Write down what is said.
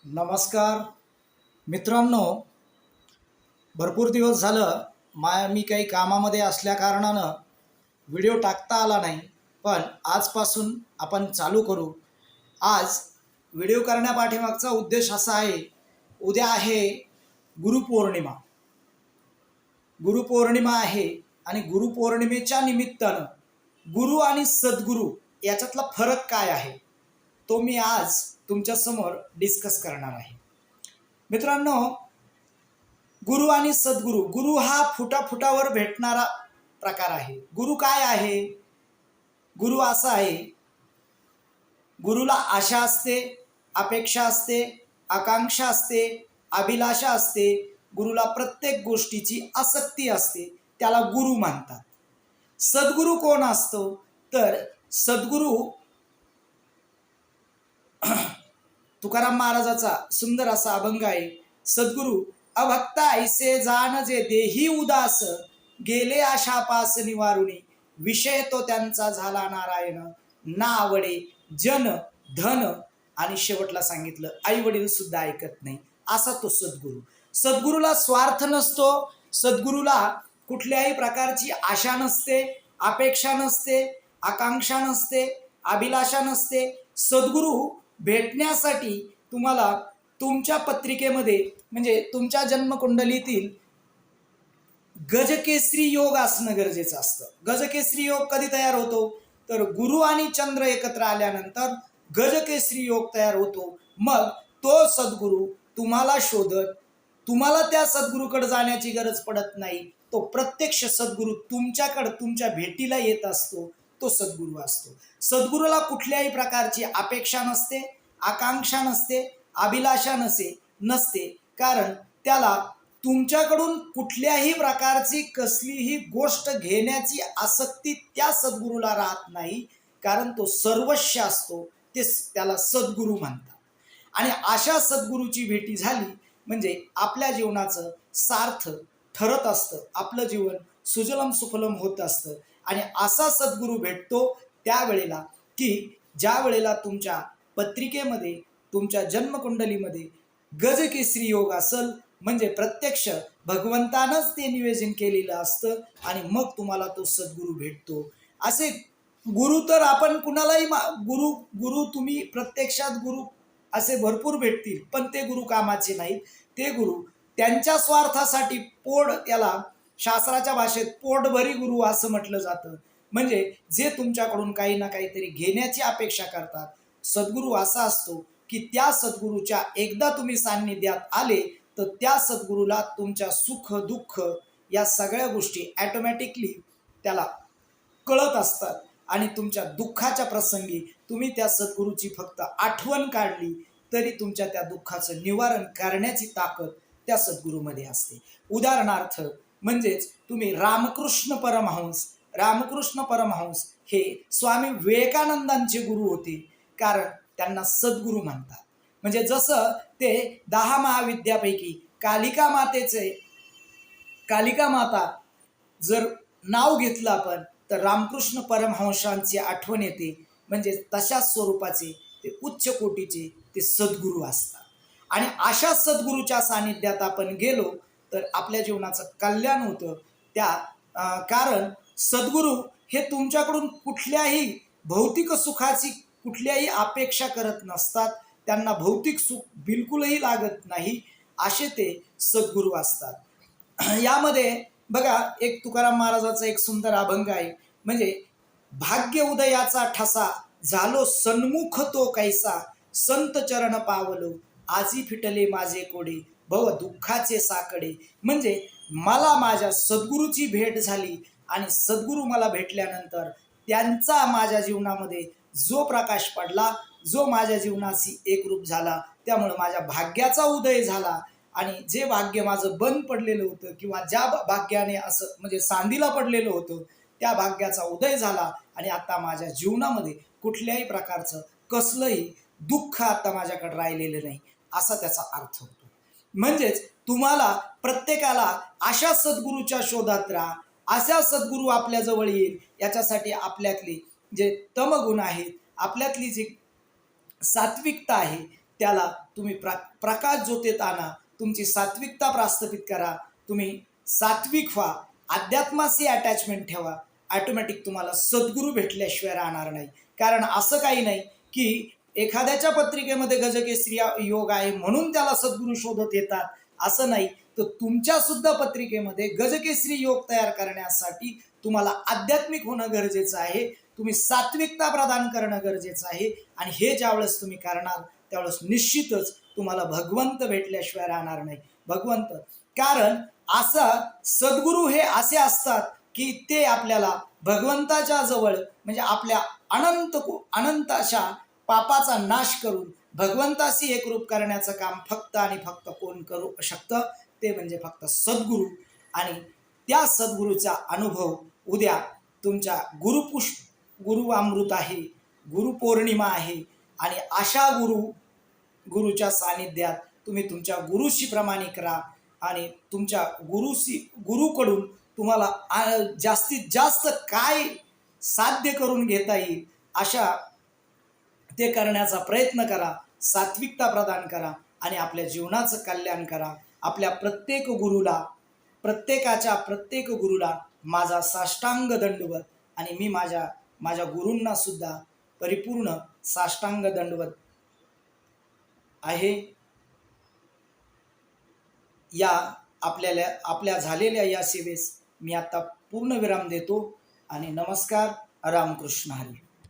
नमस्कार मित्रांनो, भरपूर दिवस झालं मी काही कामामध्ये असल्या कारणानं व्हिडिओ टाकता आला नाही, पण आजपासून आपण चालू करू. आज व्हिडिओ करण्यापाठीमागचा उद्देश असा आहे, उद्या आहे गुरुपौर्णिमा. गुरुपौर्णिमा आहे आणि गुरुपौर्णिमेच्या निमित्तानं गुरु आणि सद्गुरू याच्यातला फरक काय आहे तो मी आज तुमच्यासमोर डिस्कस करणार आहे. मित्रांनो, गुरु आणि सद्गुरू, गुरु हा फुटाफुटावर भेटणारा प्रकार आहे. गुरु काय आहे? गुरु असा आहे, गुरुला आशा असते, अपेक्षा असते, आकांक्षा असते, अभिलाषा असते. गुरुला प्रत्येक गोष्टीची आसक्ती असते, त्याला गुरु म्हणतात. सद्गुरू कोण असतो? तर सद्गुरू तुकाराम महाराजाचा सुंदर असा अभंग आहे. सद्गुरू अभक्ता ऐसे जाण जे देही उदास, गेले आशापास निवारुणी, विषय तो त्यांचा झाला नारायण, ना आवडे जन धन, आणि शेवटला सांगितलं आई वडील सुद्धा ऐकत नाही, असा तो सद्गुरू. सद्गुरूला स्वार्थ नसतो, सद्गुरूला कुठल्याही प्रकारची आशा नसते, अपेक्षा नसते, आकांक्षा नसते, अभिलाषा नसते. सद्गुरू भेटण्यासाठी तुम्हाला तुमच्या पत्रिकेमध्ये म्हणजे तुमच्या जन्मकुंडलीतील गजकेसरी योग असणं गरजेचं असतं. गजकेसरी योग कधी तयार होतो? तर गुरु आणि चंद्र एकत्र आल्यानंतर गजकेसरी योग तयार होतो. मग तो सद्गुरू तुम्हाला शोधत, तुम्हाला त्या सद्गुरूकडे जाण्याची गरज पडत नाही. तो प्रत्यक्ष सद्गुरू तुमच्याकडे तुमच्या भेटीला येत असतो, तो सद्गुरू असतो. सद्गुरूला कुठल्याही प्रकारची अपेक्षा नसते, आकांक्षा नसते, अभिलाषा नसते, कारण त्याला तुमच्याकडून कुठल्याही प्रकारची कसलीही गोष्ट घेण्याची आसक्ती त्या सद्गुरूला राहत नाही, कारण तो सर्वस्व असतो. ते त्याला सद्गुरू म्हणतात. आणि अशा सद्गुरूची भेटी झाली म्हणजे आपल्या जीवनाचं सार्थ ठरत असतं, आपलं जीवन सुजलम सुफलम होत असतं. आणि असा सद्गुरू भेटतो त्यावेळेला की ज्या वेळेला तुमच्या पत्रिकेमध्ये, तुमच्या जन्मकुंडलीमध्ये गजकेसरी योग असेल, म्हणजे प्रत्यक्ष भगवंतानंच ते नियोजन केलेलं असतं आणि मग तुम्हाला तो सद्गुरू भेटतो. असे गुरु तर आपण कुणालाही गुरु गुरु तुम्ही प्रत्यक्षात गुरु असे भरपूर भेटतील, पण ते गुरु कामाचे नाहीत. ते गुरु त्यांच्या स्वार्थासाठी त्याला शास्त्राच्या भाषेत पोटभरी गुरु असं म्हटलं जातं. म्हणजे जे तुमच्याकडून काही ना काहीतरी घेण्याची अपेक्षा करतात. सद्गुरू असा असतो की त्या सद्गुरूच्या एकदा तुम्ही सान्निध्यात आले तर त्या सद्गुरूला तुमच्या सुख दुःख या सगळ्या गोष्टी ॲटोमॅटिकली त्याला कळत असतात. आणि तुमच्या दुःखाच्या प्रसंगी तुम्ही त्या सद्गुरूची फक्त आठवण काढली तरी तुमच्या त्या दुःखाचं निवारण करण्याची ताकद त्या सद्गुरूमध्ये असते. उदाहरणार्थ म्हणजेच तुम्ही रामकृष्ण परमहंस हे स्वामी विवेकानंदांचे गुरु होते, कारण त्यांना सद्गुरू म्हणतात. म्हणजे जसं ते 10 महाविद्यापैकी कालिका माता जर नाव घेतलं आपण तर रामकृष्ण परमहंसांची आठवण येते. म्हणजे तशाच स्वरूपाचे ते उच्च कोटीचे ते सद्गुरू असतात. आणि अशा सद्गुरूच्या सानिध्यात आपण गेलो तर आपल्या जीवनाचं कल्याण होतं. कारण सद्गुरू हे तुमच्याकडून कुठल्याही भौतिक सुखाची कुठल्याही अपेक्षा करत नसतात. त्यांना भौतिक सुख बिलकुलही लागत नाही, असे ते सद्गुरू असतात. यामध्ये बघा, एक तुकाराम महाराजाचा एक सुंदर अभंग आहे. म्हणजे भाग्य उदयाचा ठसा, झालो सन्मुख तो कैसा, संत चरण पावलो, आजी फिटले माझे कोडे, भव दुःखाचे साकडे. म्हणजे मला माझ्या सद्गुरूची भेट झाली आणि सद्गुरू मला भेटल्यानंतर त्यांचा माझ्या जीवनामध्ये जो प्रकाश पडला, जो माझ्या जीवनाशी एकरूप झाला, त्यामुळं माझ्या भाग्याचा उदय झाला. आणि जे भाग्य माझं बंद पडलेलं होतं किंवा ज्या भाग्याने असं म्हणजे सांदीला पडलेलं होतं त्या भाग्याचा उदय झाला आणि आता माझ्या जीवनामध्ये कुठल्याही प्रकारचं कसलंही दुःख आता माझ्याकडे राहिलेलं नाही, असा त्याचा अर्थ होतो. म्हणजेच तुम्हाला प्रत्येकाला अशा सद्गुरूच्या शोधात राहा, अशा सद्गुरू आपल्या जवळ येईल. याच्यासाठी आपल्यातले जे तमगुण आहेत, आपल्यातली जी सात्विकता आहे त्याला तुम्ही प्रकाश ज्योतीत आणा, तुमची सात्विकता प्रस्थापित करा, तुम्ही सात्विक व्हा, अध्यात्माशी अटॅचमेंट ठेवा, ऑटोमॅटिक तुम्हाला सद्गुरू भेटल्याशिवाय राहणार नाही. कारण असं काही नाही की एखाद्याच्या पत्रिकेमध्ये गजकेसरी योग आहे म्हणून त्याला सद्गुरू शोधत येतात, असं नाही. तर तुमच्या सुद्धा पत्रिकेमध्ये गजकेसरी योग तयार करण्यासाठी तुम्हाला आध्यात्मिक होणं गरजेचं आहे, तुम्ही सात्विकता प्रदान करणं गरजेचं आहे. आणि हे ज्यावेळेस तुम्ही करणार त्यावेळेस निश्चितच तुम्हाला भगवंत भेटल्याशिवाय राहणार नाही. भगवंत, कारण असं सद्गुरू हे असे असतात की ते आपल्याला भगवंताच्या जवळ म्हणजे आपल्या अनंत अशा पापाचा नाश करून भगवंताशी एकरूप करण्याचं काम फक्त आणि फक्त कोण करू शकतं, ते म्हणजे फक्त सद्गुरू. आणि त्या सद्गुरूचा अनुभव उद्या तुमच्या गुरु अमृत आहे, गुरुपौर्णिमा आहे. आणि अशा गुरुच्या सानिध्यात तुम्ही तुमच्या गुरुशी प्रामाणिक राहा आणि तुमच्या गुरुकडून तुम्हाला जास्तीत जास्त काय साध्य करून घेता येईल अशा ते करण्याचा प्रयत्न करा, सात्विकता प्रदान करा आणि आपल्या जीवनाचं कल्याण करा. आपल्या प्रत्येक गुरुला माझा साष्टांग दंडवत. आणि मी माझ्या गुरूंना सुद्धा परिपूर्ण साष्टांग दंडवत आहे. या आपल्या झालेल्या या सेवेस मी आता पूर्ण विराम देतो आणि नमस्कार. रामकृष्ण हरी.